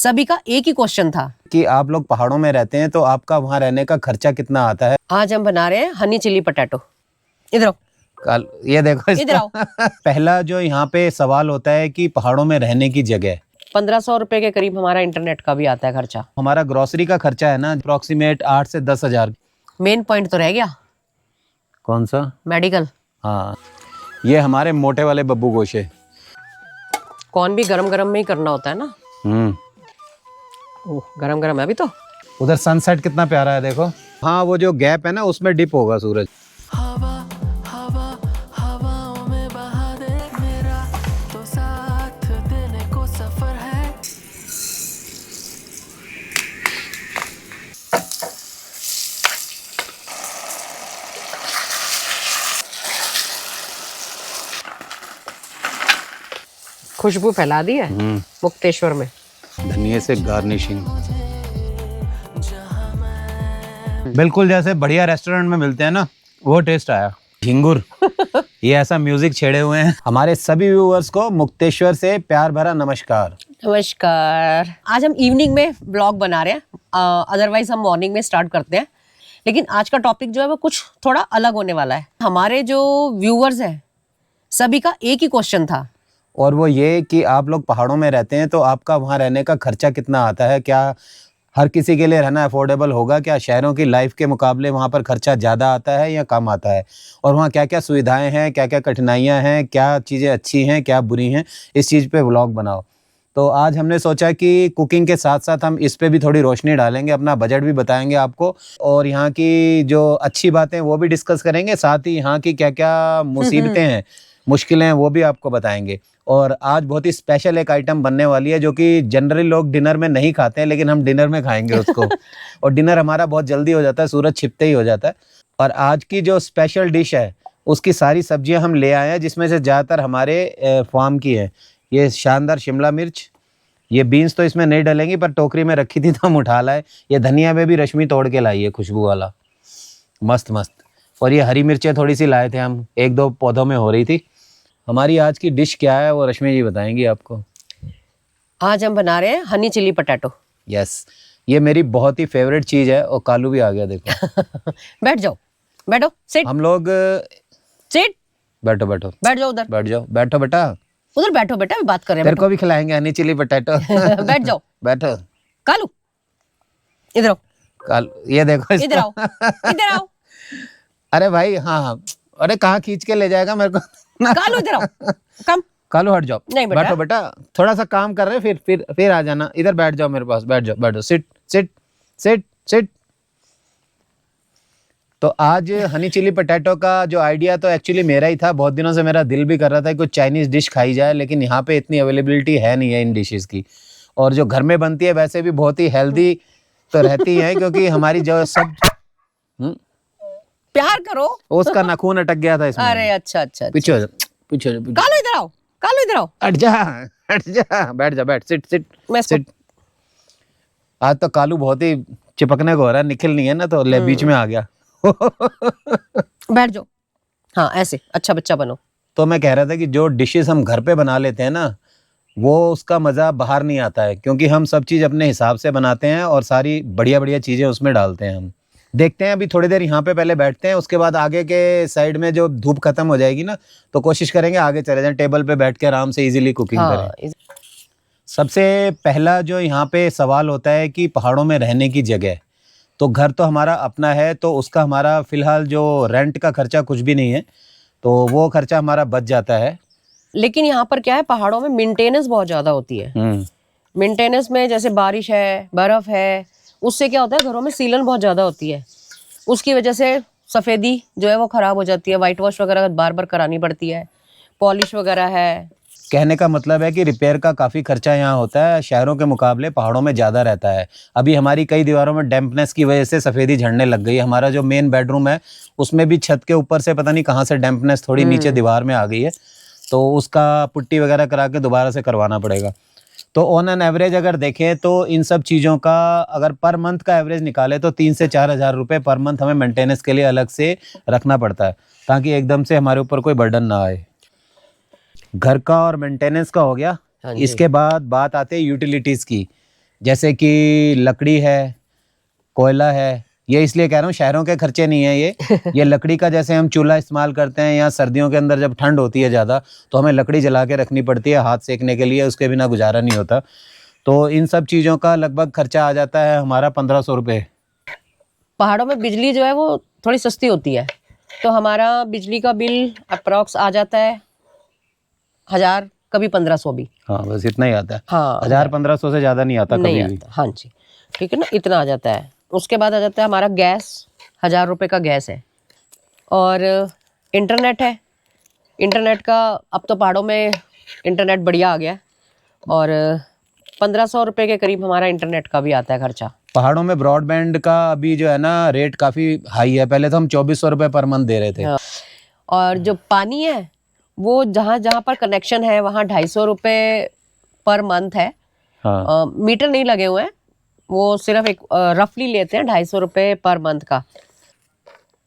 सभी का एक ही क्वेश्चन था कि आप लोग पहाड़ों में रहते हैं तो आपका वहाँ रहने का खर्चा कितना आता है। आज हम बना रहे हैं हनी चिली पटेटो। इधर आओ, कल ये देखो इधर आओ। पहला जो यहाँ पे सवाल होता है कि पहाड़ों में रहने की जगह। 1500 रुपए के करीब हमारा इंटरनेट का भी आता है खर्चा। हमारा ग्रोसरी का खर्चा है ना अप्रोक्सीमेट 8 से 10 हजार। मेन पॉइंट तो रह गया, कौन सा? मेडिकल। हाँ, ये हमारे मोटे वाले बब्बू गोशे। कौन भी गरम गरम में ही करना होता है ना। ओह, गरम गरम है अभी तो। उधर सनसेट कितना प्यारा है देखो। हाँ, वो जो गैप है ना उसमें डिप होगा सूरज। हवाओं में बहा दे मेरा तो साथ देने को सफर है। खुशबू फैला दी है मुक्तेश्वर में। धनिये से गार्निशिंग बिल्कुल जैसे बढ़िया रेस्टोरेंट में मिलते हैं ना, वो टेस्ट आया। झिंगुर ये ऐसा म्यूजिक छेड़े हुए हैं। हमारे सभी व्यूअर्स को मुक्तेश्वर से प्यार भरा नमस्कार। नमस्कार। आज हम इवनिंग में ब्लॉग बना रहे हैं, अदरवाइज हम मॉर्निंग में स्टार्ट करते हैं। लेकिन आज का टॉपिक जो है वो कुछ थोड़ा अलग होने वाला है। हमारे जो व्यूअर्स हैं सभी का एक ही क्वेश्चन था, और वो ये कि आप लोग पहाड़ों में रहते हैं तो आपका वहाँ रहने का खर्चा कितना आता है। क्या हर किसी के लिए रहना अफोर्डेबल होगा? क्या शहरों की लाइफ के मुकाबले वहाँ पर खर्चा ज़्यादा आता है या कम आता है? और वहाँ क्या क्या सुविधाएं हैं, क्या क्या कठिनाइयाँ हैं, क्या चीज़ें अच्छी हैं, क्या बुरी हैं, इस चीज़ पे व्लॉग बनाओ। तो आज हमने सोचा कि कुकिंग के साथ साथ हम इस पे भी थोड़ी रोशनी डालेंगे, अपना बजट भी बताएंगे आपको, और यहाँ की जो अच्छी बातें वो भी डिस्कस करेंगे, साथ ही यहाँ की क्या क्या मुसीबतें हैं, मुश्किलें हैं, वो भी आपको बताएंगे। और आज बहुत ही स्पेशल एक आइटम बनने वाली है जो कि जनरली लोग डिनर में नहीं खाते हैं, लेकिन हम डिनर में खाएंगे उसको। और डिनर हमारा बहुत जल्दी हो जाता है, सूरज छिपते ही हो जाता है। और आज की जो स्पेशल डिश है उसकी सारी सब्जियां हम ले आए हैं, जिसमें से ज़्यादातर हमारे फार्म की है। ये शानदार शिमला मिर्च, ये बीन्स तो इसमें नहीं डलेंगी पर टोकरी में रखी थी तो हम उठा लाए। ये धनिया में भी रश्मि तोड़ के लाई है, खुशबू वाला, मस्त मस्त। और ये हरी मिर्चें थोड़ी सी लाए थे हम, एक दो पौधों में हो रही थी। हमारी आज की डिश क्या है वो रश्मि जी बताएंगी आपको। आज हम बना रहे हैं हनी चिली पटेटो। यस, ये मेरी बहुत ही फेवरेट चीज़ है। और कालू भी आ गया देखो। बैठ जाओ, बैठो, सिट। हम लोग सिट। बैठो बैठो बैठ जाओ उधर, बैठ जाओ, बैठो बेटा, उधर बैठो बेटा, अभी बात कर रहे हैं। तेरे को भी खिलाएंगे हनी चिली पोटैटो। बैठ जाओ। बैठो कालू, इधर आओ, कालू, ये देखो इधर आओ, इधर आओ। अरे भाई, हाँ हाँ, अरे कहाँ खींच के ले जाएगा मेरे को। कालू इधर आओ, कम। कालू हट जाओ। नहीं बेटा। बैठो बेटा, थोड़ा सा काम कर रहे, फिर आ जाना। इधर बैठ जाओ मेरे पास, बैठ जाओ, बैठो, सिट सिट सिट सिट। तो आज हनी चिली पोटैटो का जो आइडिया तो एक्चुअली मेरा ही था। बहुत दिनों से मेरा दिल भी कर रहा था कि कुछ चाइनीज डिश खाई जाए, लेकिन यहाँ पे इतनी अवेलेबिलिटी है नहीं है इन डिशेस की। और जो घर में बनती है वैसे भी बहुत ही हेल्दी तो रहती है, क्योंकि हमारी जो सब प्यार करो। उसका नाखून अटक गया था इसमें। अरे अच्छा अच्छा, पीछे हो जा, पीछे हो जा, कालू इधर आओ, कालू इधर आओ। हट जा, हट जा, बैठ जा, बैठ, सिट सिट मैं इसको- सिट। आज तो कालू बहुत ही चिपकने को हो रहा है, निखिल नहीं है ना, तो ले बीच में आ गया। बैठ जाओ। हाँ, ऐसे अच्छा बच्चा बनो। तो मैं कह रहा था कि जो डिशेस हम घर पे बना लेते हैं ना, वो उसका मज़ा बाहर नहीं आता है, क्योंकि हम सब चीज़ अपने हिसाब से बनाते हैं और सारी बढ़िया बढ़िया चीज़ें उसमें डालते हैं हम। देखते हैं, अभी थोड़ी देर यहाँ पे पहले बैठते हैं, उसके बाद आगे के साइड में जो धूप खत्म हो जाएगी ना, तो कोशिश करेंगे आगे चले जाएं, टेबल पे बैठ के आराम से इजीली कुकिंग करें। सबसे पहला जो यहाँ पे सवाल होता है कि पहाड़ों में रहने की जगह। तो घर तो हमारा अपना है, तो उसका हमारा फिलहाल जो रेंट का खर्चा कुछ भी नहीं है, तो वो खर्चा हमारा बच जाता है। लेकिन यहाँ पर क्या है, पहाड़ों में मेंटेनेंस बहुत ज्यादा होती है। मेंटेनेंस में जैसे बारिश है, बर्फ है, उससे क्या होता है, घरों में सीलन बहुत ज्यादा होती है। उसकी वजह से सफेदी जो है वो खराब हो जाती है, वाइट वॉश वगैरह बार बार करानी पड़ती है, पॉलिश वगैरह है। कहने का मतलब है कि रिपेयर का काफ़ी खर्चा यहाँ होता है, शहरों के मुकाबले पहाड़ों में ज़्यादा रहता है। अभी हमारी कई दीवारों में डैम्पनेस की वजह से सफ़ेदी झड़ने लग गई। हमारा जो मेन बेडरूम है उसमें भी छत के ऊपर से पता नहीं कहाँ से डैम्पनेस थोड़ी नीचे दीवार में आ गई है, तो उसका पुट्टी वगैरह करा के दोबारा से करवाना पड़ेगा। तो ऑन एन एवरेज अगर देखें तो इन सब चीज़ों का अगर पर मंथ का एवरेज निकाले तो 3 से 4 हज़ार रुपये पर मंथ हमें मेंटेनेंस के लिए अलग से रखना पड़ता है, ताकि एकदम से हमारे ऊपर कोई बर्डन ना आए। घर का और मेंटेनेंस का हो गया। इसके बाद बात आते हैं यूटिलिटीज़ की, जैसे कि लकड़ी है, कोयला है, ये इसलिए कह रहा हूँ शहरों के खर्चे नहीं है ये लकड़ी का जैसे हम चूल्हा इस्तेमाल करते हैं, या सर्दियों के अंदर जब ठंड होती है ज़्यादा तो हमें लकड़ी जला के रखनी पड़ती है हाथ सेकने के लिए, उसके बिना गुजारा नहीं होता। तो इन सब चीज़ों का लगभग खर्चा आ जाता है हमारा 1500 रुपये। पहाड़ों में बिजली जो है वो थोड़ी सस्ती होती है, तो हमारा बिजली का बिल अप्रॉक्स आ जाता है 1000, कभी 1500 भी। हाँ बस इतना ही आता है। हाँ 1000-1500 से ज़्यादा नहीं आता नहीं कभी भी। आता, हाँ जी, ठीक है ना, इतना आ जाता है। उसके बाद आ जाता है हमारा गैस, 1000 रुपये का गैस है। और इंटरनेट है, इंटरनेट का अब तो पहाड़ों में इंटरनेट बढ़िया आ गया है, और 1500 रुपये के करीब हमारा इंटरनेट का भी आता है खर्चा। पहाड़ों में ब्रॉडबैंड का अभी जो है ना रेट काफ़ी हाई है, पहले तो हम 2400 रुपये पर मंथ दे रहे थे। हाँ। और जो पानी है वो जहाँ जहाँ पर कनेक्शन है वहाँ 250 रुपये पर मंथ है। हाँ मीटर नहीं लगे हुए हैं, वो सिर्फ एक रफली लेते हैं 250 रुपये पर मंथ का।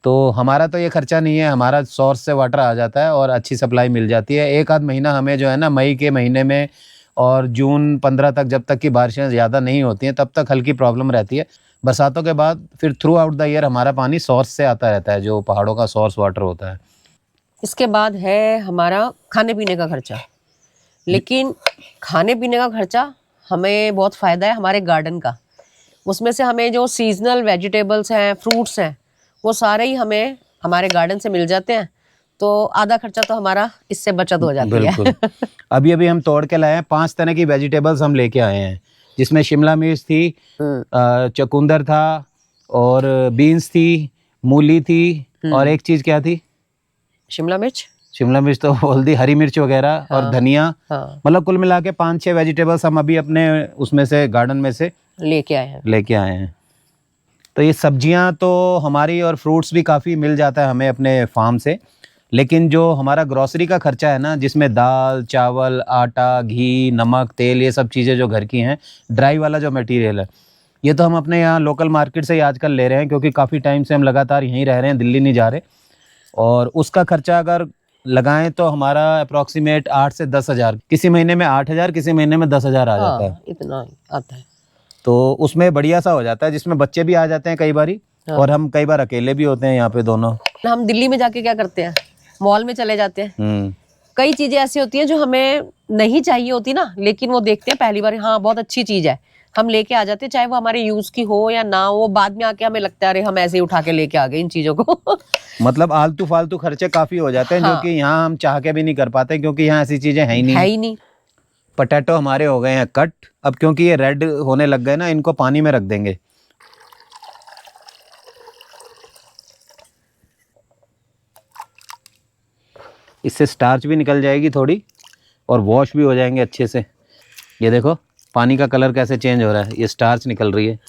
तो हमारा तो ये खर्चा नहीं है, हमारा सोर्स से वाटर आ जाता है और अच्छी सप्लाई मिल जाती है। एक आध महीना हमें जो है ना मई के महीने में और जून 15 तक, जब तक की बारिशें ज़्यादा नहीं होती हैं तब तक हल्की प्रॉब्लम रहती है। बरसातों के बाद फिर थ्रू आउट द ईयर हमारा पानी सोर्स से आता रहता है, जो पहाड़ों का सोर्स वाटर होता है। इसके बाद है हमारा खाने पीने का खर्चा। लेकिन खाने पीने का खर्चा हमें बहुत फ़ायदा है हमारे गार्डन का। उसमें से हमें जो सीजनल वेजिटेबल्स हैं, फ्रूट्स हैं, वो सारे ही हमें हमारे गार्डन से मिल जाते हैं, तो आधा खर्चा तो हमारा इससे बचत हो जाती है। बिल्कुल। अभी अभी हम तोड़ के लाए हैं, 5 तरह की वेजिटेबल्स हम लेके आए हैं, जिसमें शिमला मिर्च थी, चुकंदर था, और बीन्स थी, मूली थी, और एक चीज़ क्या थी? शिमला मिर्च तो बोल दी, हरी मिर्च वगैरह, और धनिया। हाँ, मतलब कुल मिला के 5-6 वेजिटेबल्स हम अभी अपने उसमें से गार्डन में से लेके आए हैं। तो ये सब्जियां तो हमारी और फ्रूट्स भी काफ़ी मिल जाता है हमें अपने फार्म से। लेकिन जो हमारा ग्रोसरी का खर्चा है ना, जिसमें दाल, चावल, आटा, घी, नमक, तेल, ये सब चीज़ें जो घर की हैं, ड्राई वाला जो मटेरियल है, ये तो हम अपने यहाँ लोकल मार्केट से ही आजकल ले रहे हैं, क्योंकि काफ़ी टाइम से हम लगातार यहीं रह रहे हैं, दिल्ली नहीं जा रहे। और उसका खर्चा अगर लगाएं तो हमारा अप्रॉक्सीमेट 8 से 10 हज़ार, किसी महीने में 8 हज़ार, किसी महीने में 10 हज़ार आ जाता है। इतना ही आता है। तो उसमें बढ़िया सा हो जाता है, जिसमें बच्चे भी आ जाते हैं कई बारी, और हम कई बार अकेले भी होते हैं यहाँ पे दोनों। हम दिल्ली में जाके क्या करते हैं, मॉल में चले जाते हैं। कई चीजें ऐसी होती हैं जो हमें नहीं चाहिए होती ना, लेकिन वो देखते हैं पहली बार, हाँ बहुत अच्छी चीज है, हम लेके आ जाते हैं, चाहे वो हमारे यूज की हो या ना हो। बाद में आके हमें लगता है अरे हम ऐसे ही उठा के लेके आ गए इन चीजों को। मतलब आलतू फालतू खर्चे काफी हो जाते हैं, हाँ। जो कि यहाँ हम चाह के भी नहीं कर पाते, क्योंकि यहाँ ऐसी चीजें है ही नहीं। पोटैटो हमारे हो गए हैं कट। अब क्योंकि ये रेड होने लग गए ना, इनको पानी में रख देंगे। इससे स्टार्च भी निकल जाएगी थोड़ी, और वॉश भी हो जाएंगे अच्छे से। ये देखो पानी का कलर कैसे चेंज हो रहा है, ये स्टार्च निकल रही है।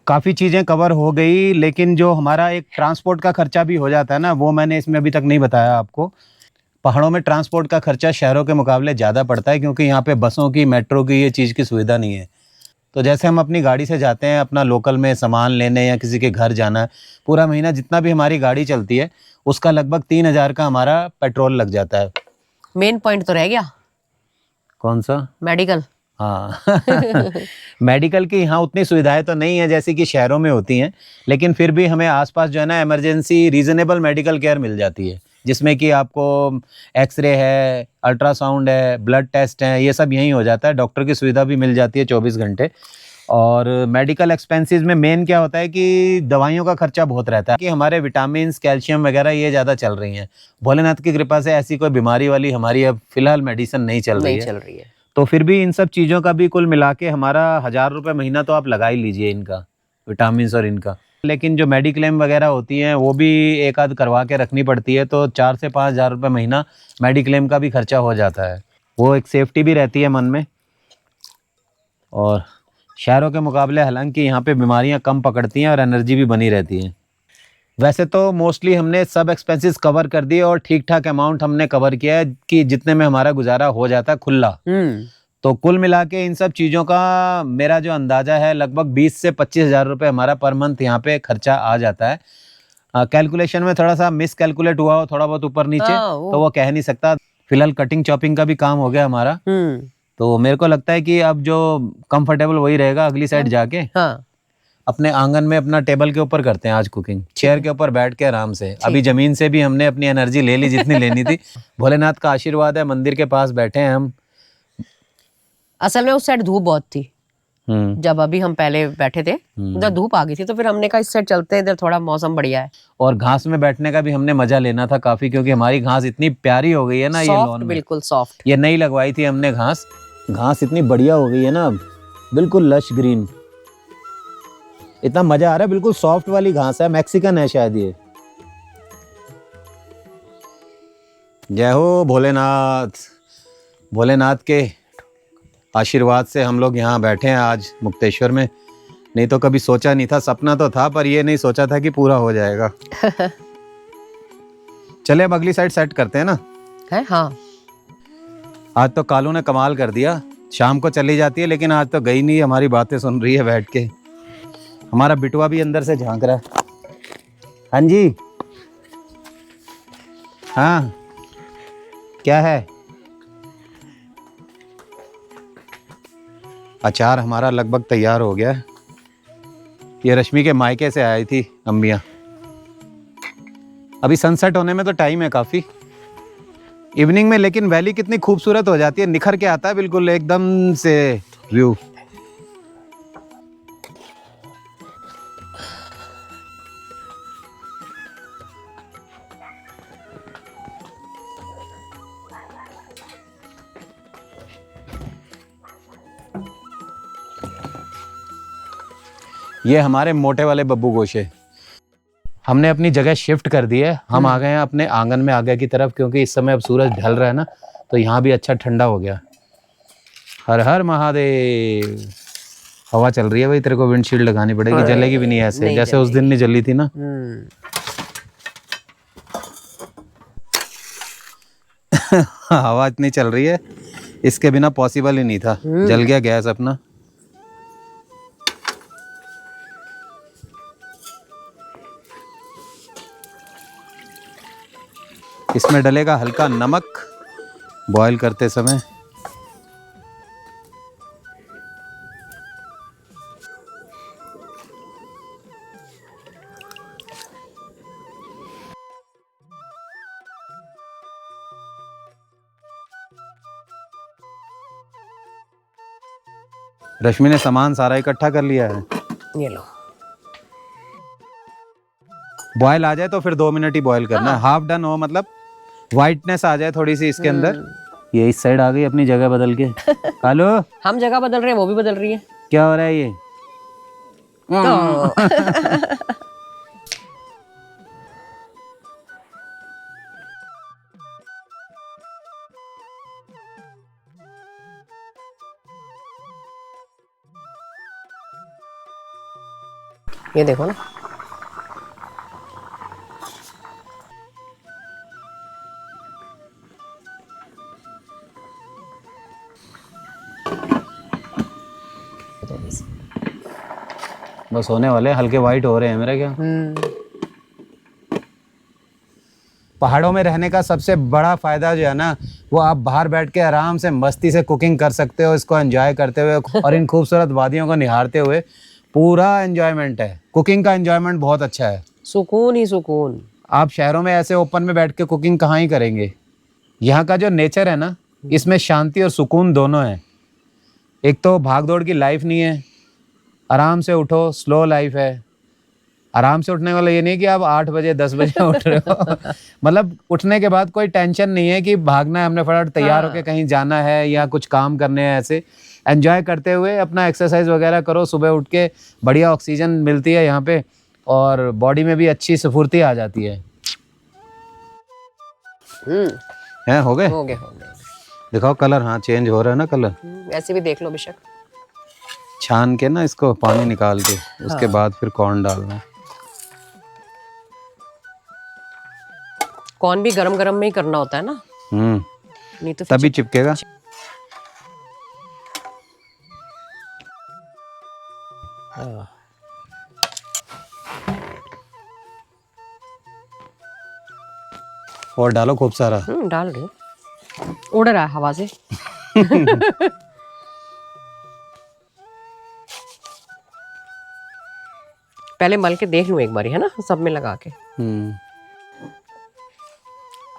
काफ़ी चीज़ें कवर हो गई, लेकिन जो हमारा एक ट्रांसपोर्ट का खर्चा भी हो जाता है ना, वो मैंने इसमें अभी तक नहीं बताया आपको। पहाड़ों में ट्रांसपोर्ट का खर्चा शहरों के मुकाबले ज़्यादा पड़ता है, क्योंकि यहाँ पे बसों की, मेट्रो की, ये चीज़ की सुविधा नहीं है। तो जैसे हम अपनी गाड़ी से जाते हैं अपना लोकल में सामान लेने या किसी के घर जाना है, पूरा महीना जितना भी हमारी गाड़ी चलती है उसका लगभग 3000 का हमारा पेट्रोल लग जाता है। मेन पॉइंट तो रह गया, कौन सा? मेडिकल। हाँ। मेडिकल की यहाँ उतनी सुविधाएं तो नहीं है जैसे कि शहरों में होती हैं, लेकिन फिर भी हमें आसपास जो है ना इमरजेंसी रीजनेबल मेडिकल केयर मिल जाती है, जिसमें कि आपको एक्सरे है, अल्ट्रासाउंड है, ब्लड टेस्ट है, ये सब यहीं हो जाता है। डॉक्टर की सुविधा भी मिल जाती है 24 घंटे। और मेडिकल एक्सपेंसेस में मेन क्या होता है कि दवाइयों का खर्चा बहुत रहता है, कि हमारे विटामिन, कैल्शियम वगैरह ये ज़्यादा चल रही हैं। भोलेनाथ की कृपा से ऐसी कोई बीमारी वाली हमारी अब फिलहाल मेडिसिन नहीं चल रही है। तो फिर भी इन सब चीज़ों का भी कुल मिला के हमारा 1000 रुपये महीना तो आप लगा ही लीजिए इनका, विटामिन और इनका। लेकिन जो मेडिक्लेम वगैरह होती हैं वो भी एक आध करवा के रखनी पड़ती है, तो 4 से 5 हज़ार रुपये महीना मेडिक्लेम का भी खर्चा हो जाता है। वो एक सेफ्टी भी रहती है मन में। और शहरों के मुकाबले हालांकि यहाँ पे बीमारियाँ कम पकड़ती हैं और एनर्जी भी बनी रहती है। वैसे तो मोस्टली हमने सब एक्सपेंसेस कवर कर दिए और ठीक ठाक अमाउंट हमने कवर किया है कि जितने में हमारा गुजारा हो जाता है खुला। तो कुल मिला के इन सब चीज़ों का मेरा जो अंदाज़ा है लगभग 20 से 25 हज़ार रुपये हमारा पर मंथ यहाँ पे खर्चा आ जाता है। कैलकुलेशन में थोड़ा सा मिस कैलकुलेट हुआ हो, थोड़ा बहुत ऊपर नीचे, तो वो कह नहीं सकता। फिलहाल कटिंग चॉपिंग का भी काम हो गया हमारा, तो मेरे को लगता है कि अब जो कंफर्टेबल वही रहेगा, अगली साइड जाके हाँ अपने आंगन में अपना टेबल के ऊपर करते हैं आज कुकिंग, चेयर के ऊपर बैठ के आराम से। अभी जमीन से भी हमने अपनी एनर्जी ले ली जितनी लेनी थी। भोलेनाथ का आशीर्वाद है, मंदिर के पास बैठे हैं हम। असल में उस साइड धूप बहुत थी, जब अभी हम पहले बैठे थे उधर धूप आ गई थी, तो फिर हमने कहा इस साइड चलते हैं, इधर थोड़ा मौसम बढ़िया है। और घास में बैठने का भी हमने मजा लेना था काफी, क्योंकि हमारी घास इतनी प्यारी हो गई है ना, ये सॉफ्ट, लॉन में बिल्कुल सॉफ्ट। ये नई लगवाई थी हमने घास, घास इतनी बढ़िया हो गई है ना, बिल्कुल लश ग्रीन, इतना मजा आ रहा है। बिल्कुल सॉफ्ट वाली घास है, मैक्सिकन है शायद ये। जय हो भोलेनाथ। भोलेनाथ के आशीर्वाद से हम लोग यहाँ बैठे हैं आज मुक्तेश्वर में, नहीं तो कभी सोचा नहीं था, सपना तो था पर ये नहीं सोचा था कि पूरा हो जाएगा। चले अब अगली साइड सेट करते हैं ना। है हाँ, आज तो कालू ने कमाल कर दिया, शाम को चली जाती है लेकिन आज तो गई नहीं, हमारी बातें सुन रही है बैठ के। हमारा बिटुआ भी अंदर से झांक रहा है। हाँ जी, हाँ क्या है? अचार हमारा लगभग तैयार हो गया है। ये रश्मि के मायके से आई थी अम्मियाँ। अभी सनसेट होने में तो टाइम है काफी, इवनिंग में, लेकिन वैली कितनी खूबसूरत हो जाती है, निखर के आता है बिल्कुल एकदम से व्यू। ये हमारे मोटे वाले बब्बू गोशे, हमने अपनी जगह शिफ्ट कर दी है। हम आ गए हैं अपने आंगन में आगे की तरफ, क्योंकि इस समय अब सूरज ढल रहा है ना, तो यहाँ भी अच्छा ठंडा हो गया। हर हर महादेव। हवा चल रही है भाई, तेरे को विंडशील्ड लगानी पड़ेगी, जलेगी भी नहीं ऐसे नहीं जैसे उस दिन नहीं जली थी ना। हवा इतनी चल रही है, इसके बिना पॉसिबल ही नहीं था। जल गया गैस अपना। इसमें डलेगा हल्का नमक बॉईल करते समय। रश्मि ने सामान सारा इकट्ठा कर लिया है। ये लो, बॉयल आ जाए तो फिर 2 मिनट ही बॉयल करना है, हाफ डन हो, मतलब वाइटनेस आ जाए थोड़ी सी इसके अंदर। ये इस साइड आ गई अपनी जगह बदल के। हेलो, हम जगह बदल रहे हैं, वो भी बदल रही है। क्या हो रहा है ये? ये देखो ना, बस होने वाले, हल्के वाइट हो रहे हैं मेरे। क्या पहाड़ों में रहने का सबसे बड़ा फायदा जो है ना, वो आप बाहर बैठ के आराम से मस्ती से कुकिंग कर सकते हो, इसको एंजॉय करते हुए और इन खूबसूरत वादियों को निहारते हुए। पूरा एंजॉयमेंट है, कुकिंग का एंजॉयमेंट बहुत अच्छा है, सुकून ही सुकून। आप शहरों में ऐसे ओपन में बैठ के कुकिंग कहाँ ही करेंगे। यहाँ का जो नेचर है ना, इसमें शांति और सुकून दोनों है। एक तो भाग दौड़ की लाइफ नहीं है, आराम से उठो, स्लो लाइफ है। आराम से उठने वाला ये नहीं कि आप 8 बजे 10 बजे उठ रहे हो। मतलब उठने के बाद कोई टेंशन नहीं है कि भागना है, हमने फटाफट तैयार होके कहीं जाना है या कुछ काम करने हैं। ऐसे एंजॉय करते हुए अपना एक्सरसाइज वगैरह करो, सुबह उठ के बढ़िया ऑक्सीजन मिलती है यहाँ पे और बॉडी में भी अच्छी स्फूर्ति आ जाती है। हैं हो गए? हो गए, हो गए। दिखाओ कलर, हाँ चेंज हो रहा है ना कलर। ऐसे भी देख लो बेशक। छान के ना इसको पानी निकाल के, उसके बाद फिर कॉर्न डालना। कॉर्न भी गरम गरम में ही करना होता है ना, नहीं तो तभी चिपकेगा। और डालो खूब सारा। डाल रही हूँ। उड़ रहा है हवा से। पहले मल के देख लूं एक बारी, है ना, सब में लगा के।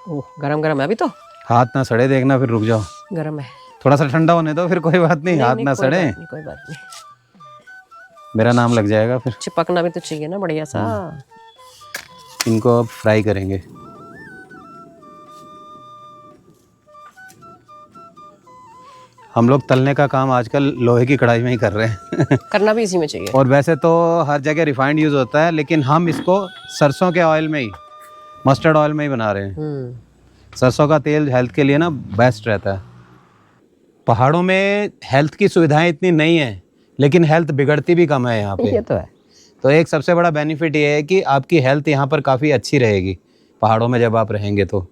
ओह गरम गरम है अभी तो। हाथ ना सड़े देखना, फिर रुक जाओ, गरम है। थोड़ा सा ठंडा होने दो, फिर कोई बात नहीं, हाथ ना सड़े। कोई बात नहीं। मेरा नाम लग जाएगा फिर। चिपकना भी तो चाहिए ना बढ़िया सा। इनको अब फ्राई करेंगे। हम लोग तलने का काम आजकल लोहे की कढ़ाई में ही कर रहे हैं। करना भी इसी में चाहिए। और वैसे तो हर जगह रिफाइंड यूज होता है, लेकिन हम इसको सरसों के ऑयल में ही, मस्टर्ड ऑयल में ही बना रहे हैं। सरसों का तेल हेल्थ के लिए ना बेस्ट रहता है। पहाड़ों में हेल्थ की सुविधाएं इतनी नहीं है, लेकिन हेल्थ बिगड़ती भी कम है यहाँ पे। ये तो है। तो एक सबसे बड़ा बेनिफिट ये है कि आपकी हेल्थ यहाँ पर काफ़ी अच्छी रहेगी पहाड़ों में जब आप रहेंगे तो।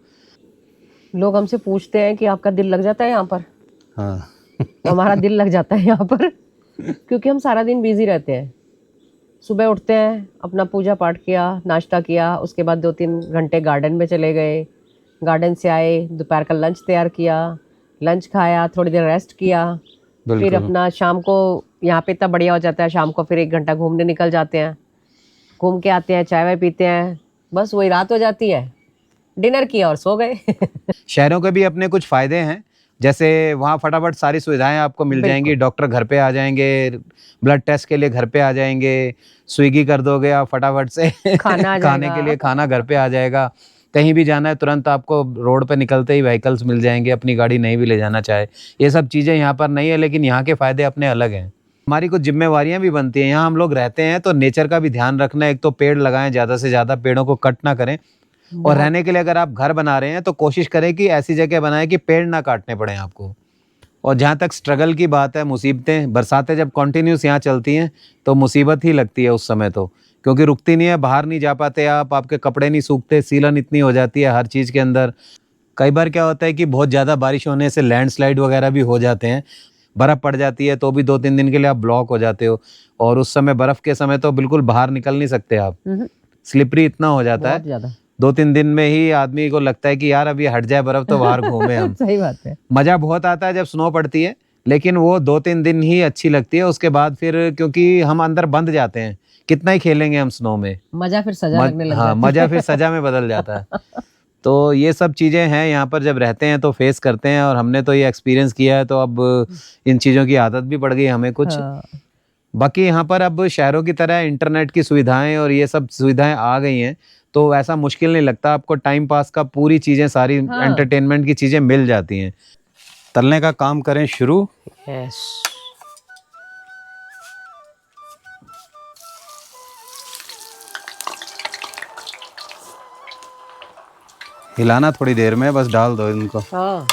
लोग हमसे पूछते हैं कि आपका दिल लग जाता है यहाँ पर। हाँ। तो हमारा दिल लग जाता है यहाँ पर, क्योंकि हम सारा दिन बिजी रहते हैं। सुबह उठते हैं, अपना पूजा पाठ किया, नाश्ता किया, उसके बाद 2-3 घंटे गार्डन में चले गए, गार्डन से आए, दोपहर का लंच तैयार किया, लंच खाया, थोड़ी देर रेस्ट किया, फिर अपना शाम को यहाँ पे इतना बढ़िया हो जाता है, शाम को फिर 1 घंटा घूमने निकल जाते हैं, घूम के आते हैं, चाय वाय पीते हैं, बस वही रात हो जाती है, डिनर किया और सो गए। शहरों के भी अपने कुछ फ़ायदे हैं, जैसे वहाँ फटाफट सारी सुविधाएं आपको मिल जाएंगी, डॉक्टर घर पे आ जाएंगे, ब्लड टेस्ट के लिए घर पे आ जाएंगे, स्विगी कर दोगे आप फटाफट से खाने के लिए खाना घर पे आ जाएगा। कहीं भी जाना है तुरंत आपको रोड पे निकलते ही व्हीकल्स मिल जाएंगे, अपनी गाड़ी नहीं भी ले जाना चाहे। ये सब चीज़ें यहाँ पर नहीं है, लेकिन यहाँ के फ़ायदे अपने अलग हैं। हमारी कुछ जिम्मेवारियाँ भी बनती हैं। यहाँ हम लोग रहते हैं तो नेचर का भी ध्यान रखना है। एक तो पेड़ लगाएं, ज़्यादा से ज़्यादा पेड़ों को कट ना करें, और रहने के लिए अगर आप घर बना रहे हैं तो कोशिश करें कि ऐसी जगह बनाएं कि पेड़ ना काटने पड़े आपको। और जहाँ तक स्ट्रगल की बात है, मुसीबतें, बरसातें जब कॉन्टीन्यूस यहाँ चलती हैं तो मुसीबत ही लगती है उस समय तो, क्योंकि रुकती नहीं है, बाहर नहीं जा पाते आप, आपके कपड़े नहीं सूखते, सीलन इतनी हो जाती है हर चीज़ के अंदर। कई बार क्या होता है कि बहुत ज़्यादा बारिश होने से लैंडस्लाइड वगैरह भी हो जाते हैं, बर्फ़ पड़ जाती है तो भी 2-3 दिन के लिए आप ब्लॉक हो जाते हो, और उस समय बर्फ़ के समय तो बिल्कुल बाहर निकल नहीं सकते आप, स्लिपरी इतना हो जाता है। 2-3 दिन में ही आदमी को लगता है कि यार अब ये हट जाए बर्फ तो बाहर घूमे हम। सही बात है। मजा बहुत आता है जब स्नो पड़ती है, लेकिन वो 2-3 दिन ही अच्छी लगती है, उसके बाद फिर क्योंकि हम अंदर बंद जाते हैं, कितना ही खेलेंगे हम स्नो में, मजा फिर सजा लगने लग जाती है। मजा फिर सजा में बदल जाता है। तो ये सब चीज़ें हैं यहाँ पर, जब रहते हैं तो फेस करते हैं, और हमने तो ये एक्सपीरियंस किया है, तो अब इन चीज़ों की आदत भी पड़ गई हमें कुछ। बाकी यहाँ पर अब शहरों की तरह इंटरनेट की सुविधाएं और ये सब सुविधाएं आ गई हैं, तो ऐसा मुश्किल नहीं लगता आपको, टाइम पास का पूरी चीज़ें, सारी एंटरटेनमेंट की चीज़ें मिल जाती हैं। तलने का काम करें शुरू। यस। हिलाना थोड़ी देर में, बस डाल दो इनको। हाँ।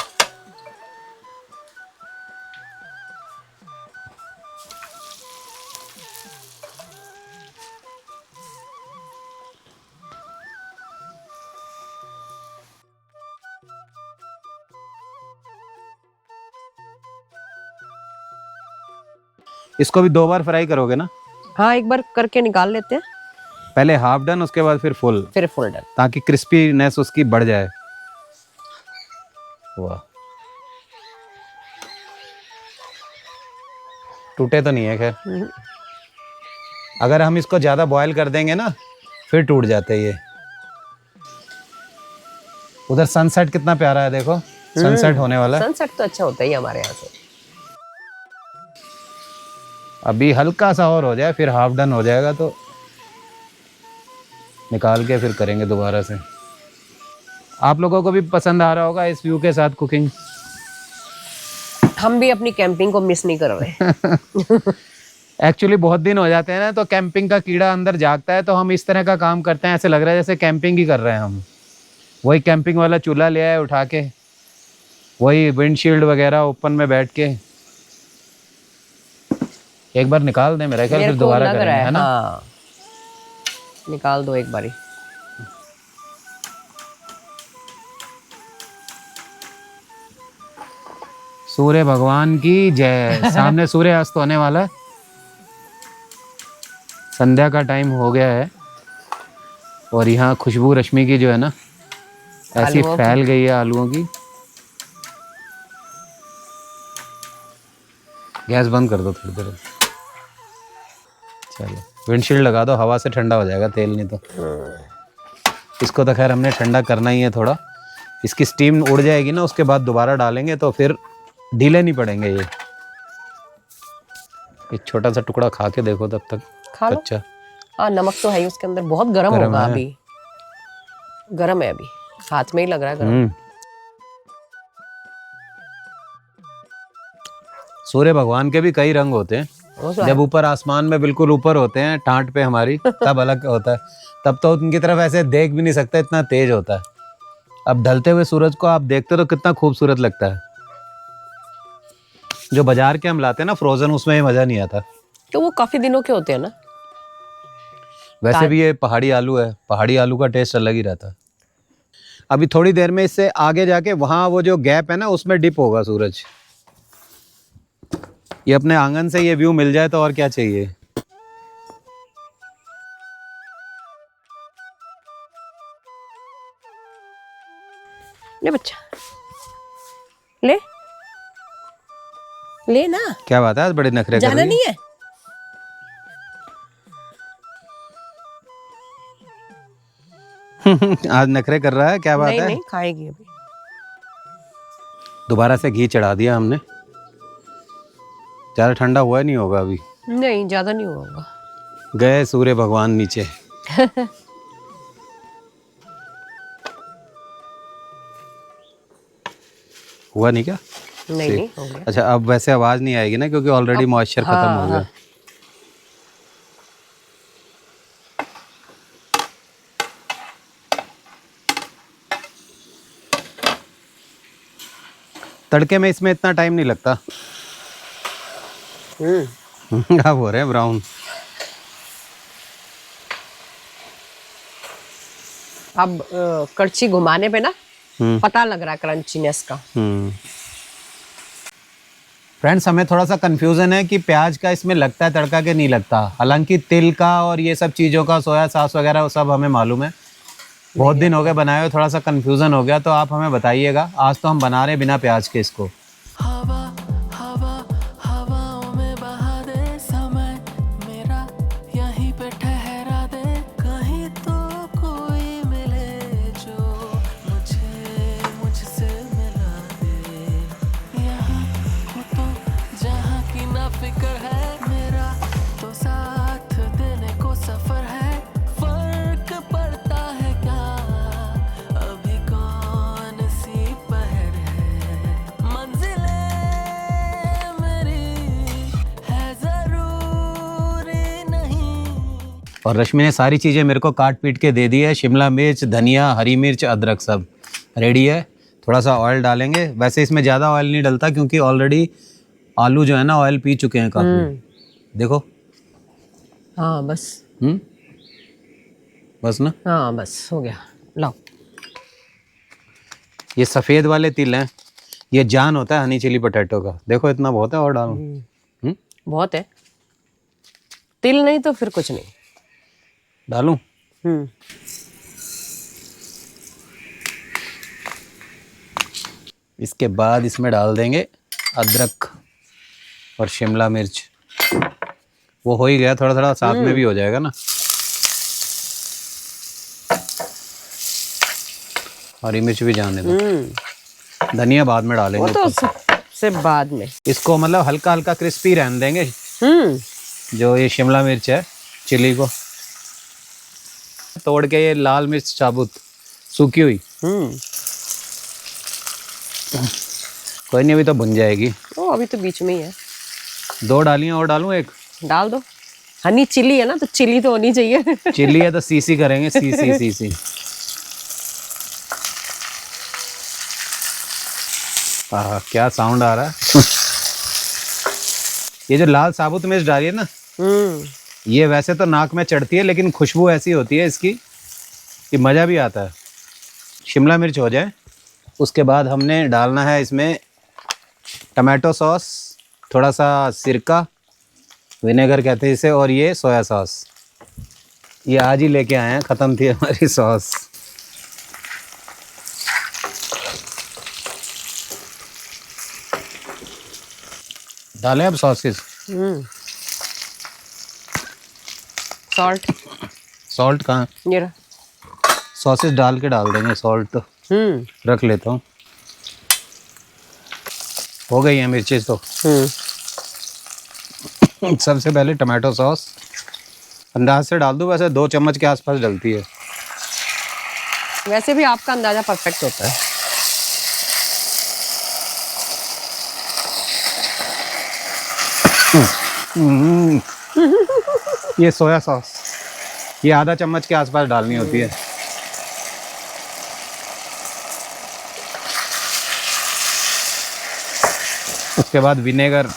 इसको भी 2 बार फ्राई करोगे ना? हाँ, एक बार करके निकाल लेते हैं। पहले हाफ डन, उसके बाद फिर फुल डन, ताकि क्रिस्पीनेस उसकी बढ़ जाए। वाह, टूटे तो नहीं है खैर। अगर हम इसको ज्यादा बॉयल कर देंगे ना फिर टूट जाते हैं ये। उधर सनसेट कितना प्यारा है, देखो सनसेट होने वाला है। सनसेट तो अच्छा होता ही हमारे यहाँ से। अभी हल्का सा और हो जाए फिर हाफ डन हो जाएगा, तो निकाल के फिर करेंगे दोबारा से। आप लोगों को भी पसंद आ रहा होगा इस व्यू के साथ कुकिंग। हम भी अपनी कैंपिंग को मिस नहीं कर रहे। एक्चुअली बहुत दिन हो जाते हैं ना, तो कैंपिंग का कीड़ा अंदर जागता है, तो हम इस तरह का काम करते हैं, ऐसे लग रहा है जैसे कैंपिंग ही कर रहे हैं हम। वही कैंपिंग वाला चूल्हा ले आए उठा के, वही विंडशील्ड वगैरह ओपन में बैठ के। एक बार निकाल दे मेरा ख्याल, फिर दोबारा करेंगे, है ना? हाँ। निकाल दो एक बारी। सूर्य भगवान की जय। सामने सूर्य अस्त होने वाला है, संध्या का टाइम हो गया है, और यहाँ खुशबू रश्मि की जो है ना ऐसी फैल गई है आलूओं की। गैस बंद कर दो थोड़ी देर। चलो विंडशील्ड लगा दो, हवा से ठंडा हो जाएगा तेल, नहीं तो। इसको तो खैर हमने ठंडा करना ही है थोड़ा, इसकी स्टीम उड़ जाएगी ना, उसके बाद दोबारा डालेंगे तो फिर ढीले नहीं पड़ेंगे ये। एक छोटा सा टुकड़ा खा के देखो तब तक। खा लो। अच्छा हाँ नमक तो है ही उसके अंदर, बहुत गर्म गर्म होगा है। अभी, गर्म है अभी, हाथ में ही लग रहा है गर्म। सूर्य भगवान के भी कई रंग होते हैं। वो तो है। जब ऊपर आसमान में बिल्कुल ऊपर होते हैं टांट पे हमारी, तब अलग होता है, तब तो उनकी तरफ ऐसे देख भी नहीं सकते, इतना तेज होता है। अब ढलते हुए सूरज को आप देखते हो तो कितना खूबसूरत लगता है। जो बाजार के हम लाते हैं ना फ्रोजन, उसमें ये मजा नहीं आता। तो वो काफी दिनों के होते हैं ना। वैसे भी ये पहाड़ी आलू है, पहाड़ी आलू का टेस्ट अलग ही रहता है। अभी थोड़ी देर में इससे आगे जाके वहां वो जो गैप है ना, उसमें डिप होगा सूरज। ये अपने आंगन से ये व्यू मिल जाए तो और क्या चाहिए। ले बच्चा, ले ले ना, क्या बात है, आज बड़े नखरे कर जाना रही नहीं है। है। आज नखरे कर रहा है, क्या बात नहीं है। नहीं खाएगी अभी। दोबारा से घी चढ़ा दिया हमने, ज्यादा ठंडा हुआ नहीं होगा अभी। नहीं ज्यादा नहीं होगा। गए सूर्य भगवान नीचे। हुआ नहीं क्या? नहीं नहीं हो गया। अच्छा अब वैसे आवाज नहीं आएगी ना, क्योंकि ऑलरेडी मॉइस्चर खत्म हो गया। तड़के में इसमें इतना टाइम नहीं लगता। अब हो रहे हैं ब्राउन। अब कड़छी घुमाने पे ना पता लग रहा है क्रंचीनेस का। फ्रेंड्स हमें थोड़ा सा कंफ्यूजन है कि प्याज का इसमें लगता है तड़का के नहीं लगता। हालांकि तिल का और ये सब चीज़ों का, सोया सॉस वगैरह वो सब हमें मालूम है। बहुत दिन हो गए बनाए हुए, थोड़ा सा कंफ्यूजन हो गया, तो आप हमें बताइएगा। आज तो हम बना रहे हैं बिना प्याज के इसको। हवा हवा हवाओं में बहा दे समय मेरा, यहीं पे ठहरा दे, कहीं तो कोई मिले जो मुझे मुझसे मिला दे। यहाँ हो तो जहाँ की ना फिक्र है मेरा, तो साथ देने को सफर है। फर्क पड़ता है क्या अभी कौन सी पहर है, मंजिलें मेरी है जरूरी नहीं। और रश्मि ने सारी चीज़ें मेरे को काट पीट के दे दी है। शिमला मिर्च, धनिया, हरी मिर्च, अदरक सब रेडी है। थोड़ा सा ऑयल डालेंगे। वैसे इसमें ज़्यादा ऑयल नहीं डलता, क्योंकि ऑलरेडी आलू जो है ना ऑयल पी चुके हैं काफ़ी। देखो। हाँ बस। बस ना। हाँ बस हो गया। लाओ। ये सफ़ेद वाले तिल हैं, ये जान होता है हनी चिली पोटैटो का। देखो इतना बहुत है, और डालूं? बहुत है। तिल नहीं तो फिर कुछ नहीं। डालूं? इसके बाद इसमें डाल देंगे अदरक और शिमला मिर्च। वो हो ही गया, थोड़ा थोड़ा साथ में भी हो जाएगा ना। हरी मिर्च भी जाने दो, धनिया बाद में वो डालेंगे। तो सबसे बाद में। इसको मतलब हल्का हल्का क्रिस्पी रहने देंगे। जो ये शिमला मिर्च है, चिली को तोड़ के, ये लाल मिर्च साबुत सूखी हुई। कोई नहीं, अभी तो भुन जाएगी। ओ अभी तो बीच में ही है। 2 डालियां और डालूं? एक डाल दो। हनी चिली है ना, तो चिली तो होनी चाहिए। चिल्ली है तो सीसी करेंगे, सीसी। क्या साउंड आ रहा है। ये जो लाल साबुत मिर्च डाली है ना, ये वैसे तो नाक में चढ़ती है, लेकिन खुशबू ऐसी होती है इसकी कि मज़ा भी आता है। शिमला मिर्च हो जाए, उसके बाद हमने डालना है इसमें टमाटो सॉस, थोड़ा सा सिरका, विनेगर कहते हैं इसे, और ये सोया सॉस। ये आज ही लेके आए हैं, ख़त्म थी हमारी सॉस। डालें अब सॉसेस। सॉल्ट, सॉल्ट कहाँ? ये रहा। सॉसेस डाल के डाल देंगे, सॉल्ट तो रख लेता हूँ। हो गई है मिर्ची तो। सबसे पहले टमाटो सॉस अंदाज से डाल दूँ, वैसे 2 चम्मच के आसपास डलती है। वैसे भी आपका अंदाजा परफेक्ट होता है। ये सोया सॉस, ये आधा चम्मच के आसपास डालनी होती है। उसके बाद विनेगर।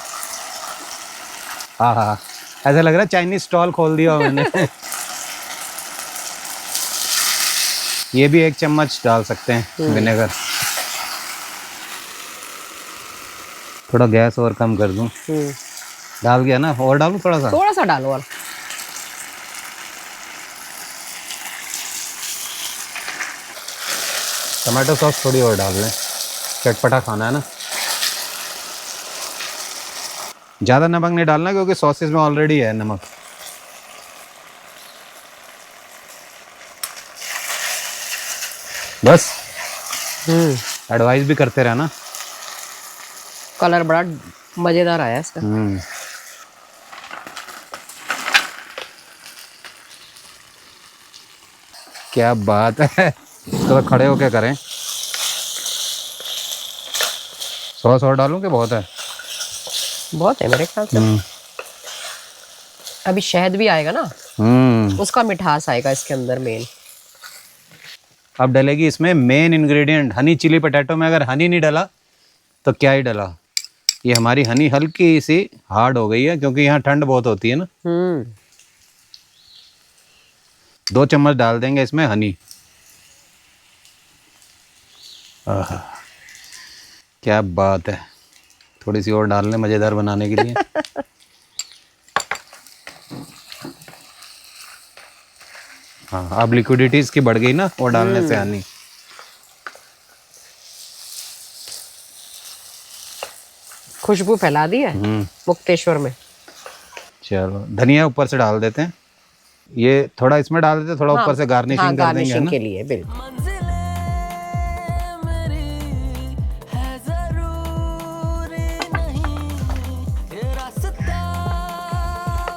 हाँ हाँ, ऐसा लग रहा है चाइनीज स्टॉल खोल दिया मैंने। ये भी 1 चम्मच डाल सकते हैं विनेगर। थोड़ा गैस और कम कर दूं। डाल गया ना, और डालूं थोड़ा सा? थोड़ा सा डालो और। टमाटो सॉस थोड़ी और डाल लें, चटपटा खाना है ना। ज़्यादा नमक नहीं डालना क्योंकि सॉसेस में ऑलरेडी है नमक। बस एडवाइस भी करते रहना। कलर बड़ा मजेदार आया इसका। क्या बात है। तो खड़े होके करें। सॉस और डालूं कि बहुत है? बहुत है मेरे ख्याल से। अभी शहद भी आएगा ना, उसका मिठास आएगा इसके अंदर मेन। अब डलेगी इसमें main ingredient honey chilli potato में। अगर हनी नहीं डला तो क्या ही डला। ये हमारी हनी हल्की सी हार्ड हो गई है क्योंकि यहाँ ठंड बहुत होती है ना। 2 चम्मच डाल देंगे इसमें हनी। आहा, क्या बात है। थोड़ी सी और डाल लें मज़ेदार बनाने के लिए। हाँ, अब लिक्विडिटी इसकी बढ़ गई ना वो डालने से हनी। खुशबू फैला दी है मुक्तेश्वर में। चलो धनिया ऊपर से डाल देते हैं। ये थोड़ा इसमें डाल देते हैं, थोड़ा ऊपर से गार्निशिंग कर देंगे ना। के लिए बिल्कुल। मंजिलें मेरी है ज़रूरी नहीं, ये रास्ता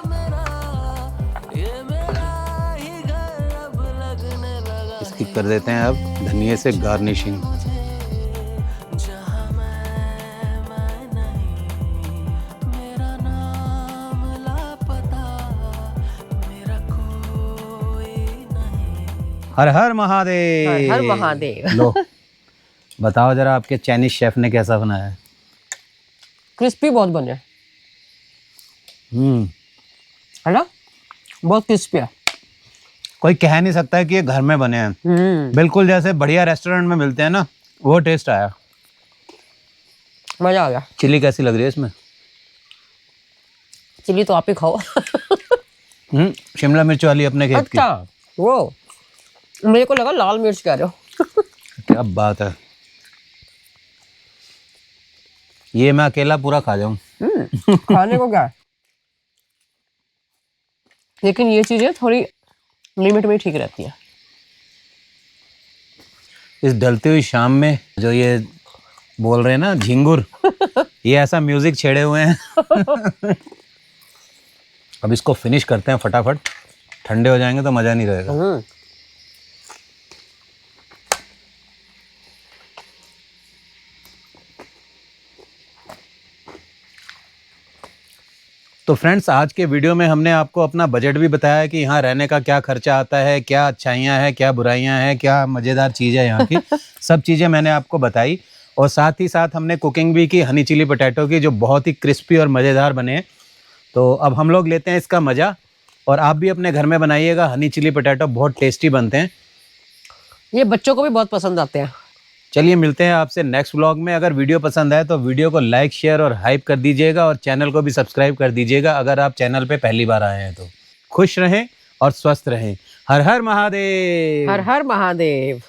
मेरा, ये मेरा ही घर अब लगने लगा। इसकी कर देते हैं अब धनिया से गार्निशिंग। जहाँ मैं नहीं, मेरा नाम लापता, मेरा कोई नहीं। हर हर महादेव। हर हर महादेव। लो बताओ जरा आपके चाइनीज शेफ ने कैसा बनाया है? क्रिस्पी बहुत बने है ना, बहुत क्रिस्पी है। कोई कह नहीं सकता है कि ये घर में बने हैं। बिल्कुल जैसे बढ़िया रेस्टोरेंट में मिलते हैं ना, वो टेस्ट आया। मजा आ गया। चिली कैसी लग रही है इसमें? चिली तो आप ही खाओ। शिमला मिर्च वाली अपने खेत की। अच्छा, वो मेरे को लगा लाल मिर्च कह रहे हो। क्या बात है। ये मैं अकेला पूरा खा जाऊं। खाने को क्या है, लेकिन ये चीजें थोड़ी लिमिट में ठीक रहती है। इस ढलती हुई शाम में जो ये बोल रहे हैं ना झिंगुर, ये ऐसा म्यूजिक छेड़े हुए हैं। अब इसको फिनिश करते हैं फटाफट, ठंडे हो जाएंगे तो मजा नहीं रहेगा। तो फ्रेंड्स आज के वीडियो में हमने आपको अपना बजट भी बताया कि यहाँ रहने का क्या खर्चा आता है, क्या अच्छाइयाँ हैं, क्या बुराइयाँ हैं, क्या मज़ेदार चीज़ है यहाँ की। सब चीज़ें मैंने आपको बताई और साथ ही साथ हमने कुकिंग भी की हनी चिली पोटैटो की, जो बहुत ही क्रिस्पी और मज़ेदार बने। तो अब हम लोग लेते हैं इसका मज़ा और आप भी अपने घर में बनाइएगा। हनी चिली पोटैटो बहुत टेस्टी बनते हैं, ये बच्चों को भी बहुत पसंद आते हैं। चलिए मिलते हैं आपसे नेक्स्ट व्लॉग में। अगर वीडियो पसंद आए तो वीडियो को लाइक शेयर और हाइप कर दीजिएगा और चैनल को भी सब्सक्राइब कर दीजिएगा अगर आप चैनल पे पहली बार आए हैं तो। खुश रहें और स्वस्थ रहें। हर हर महादेव। हर हर महादेव।